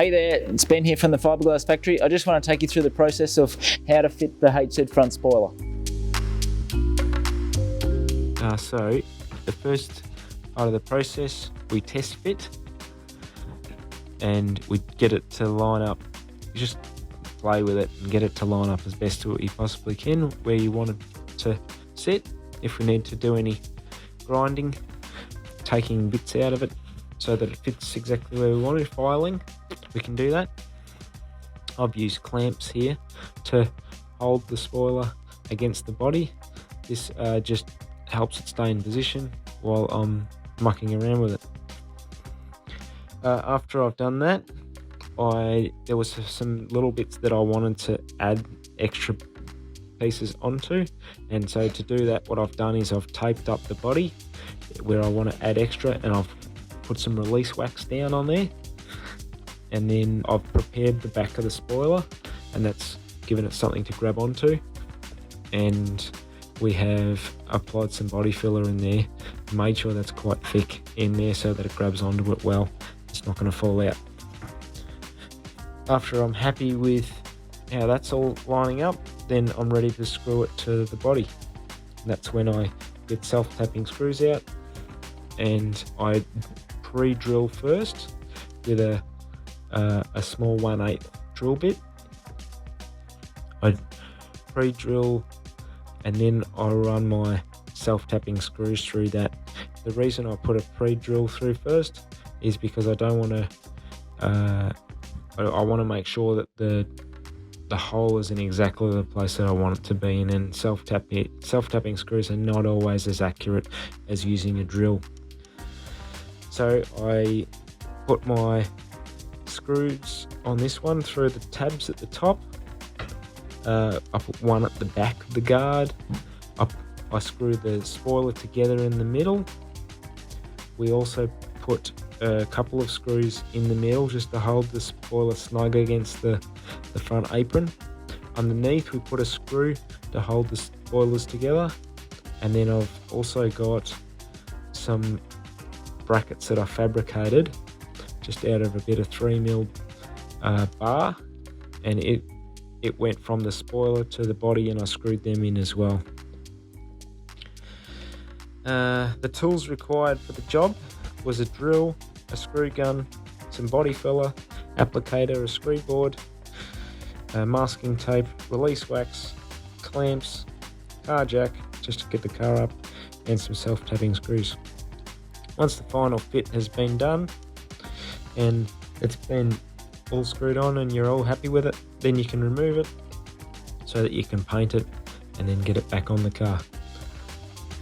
Hey there, it's Ben here from the Fibreglass Factory. I just want to take you through the process of how to fit the HZ front spoiler. So the first part of the process, we test fit and we get it to line up. You just play with it and get it to line up as best you possibly can where you want it to sit. If we need to do any grinding, taking bits out of it so that it fits exactly where we want it, filing, we can do that. I've used clamps here to hold the spoiler against the body. This just helps it stay in position while I'm mucking around with it. After I've done that, there was some little bits that I wanted to add extra pieces onto, and so to do that, what I've done is I've taped up the body where I want to add extra, and I've put some release wax down on there, and then I've prepared the back of the spoiler, and that's given it something to grab onto, and we have applied some body filler in there, made sure that's quite thick in there so that it grabs onto it well, it's not going to fall out. After I'm happy with how that's all lining up, then I'm ready to screw it to the body. And that's when I get self-tapping screws out, and I pre-drill first with a small 1/8 drill bit. I pre-drill and then I run my self-tapping screws through that. The reason I put a pre-drill through first is because I don't want to I want to make sure that the hole is in exactly the place that I want it to be in, and self-tapping screws are not always as accurate as using a drill. So I put my screws on this one through the tabs at the top. I put one at the back of the guard. I screw the spoiler together in the middle. We also put a couple of screws in the middle just to hold the spoiler snug against the front apron. Underneath we put a screw to hold the spoilers together, and then I've also got some brackets that I fabricated just out of a bit of 3mm bar, and it went from the spoiler to the body, and I screwed them in as well. The tools required for the job was a drill, a screw gun, some body filler, applicator, a screw board, masking tape, release wax, clamps, car jack just to get the car up, and some self-tapping screws. Once the final fit has been done and it's been all screwed on and you're all happy with it, then you can remove it so that you can paint it and then get it back on the car.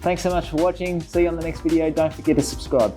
Thanks so much for watching. See you on the next video. Don't forget to subscribe.